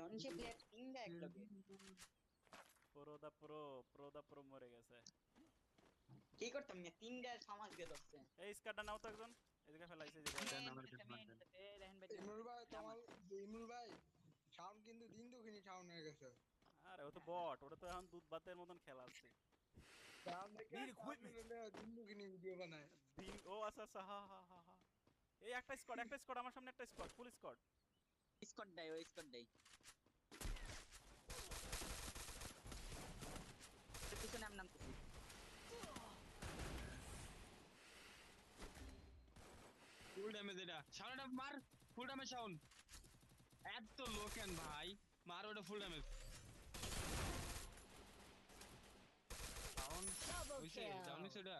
Sanjay player তিনটা এক লগে প্রো মরে গেছে। কি করতাম না তিনটা সমাজ দিয়ে ধরছে এই স্কারটা নাও তো একজন, এদিকে ফেলাইছে যে আমি জায়গায়। দেন এই আমার নিতেছে কাছে আমি মার এই দেন। নিতেছে দেখেন ভাই ইমরুল ভাই আমার তোমার ইমরুল ভাই সাউন্ড কিন্তু দিন দুঃখিনী সাউন্ড হয়ে গেছে। আরে ও তো বট, ওটা তো এখন দুধ ভাতের মতন খেলাচ্ছে। সাউন্ড দেখে Need সাউন্ড equipment. দিন দুঃখিনী ভিডিও বানায়। দিন ও আচ্ছা আচ্ছা, হা হা হা হা। এই একটা স্কোয়াড আমার সামনে, একটা স্কোয়াড ফুল স্কোয়াড। স্কট দেয় ওই স্কট দেয় পিছনে আমি নামতেছি ফুল ড্যামেজ এটা। সাউন্ডটা মার, ফুল ড্যামেজ সাউন্ড। এত লো কেন ভাই? মার ওটা ফুল ড্যামেজ। সাউন্ড Double হইছে, kill. ডাউন হইছে এটা।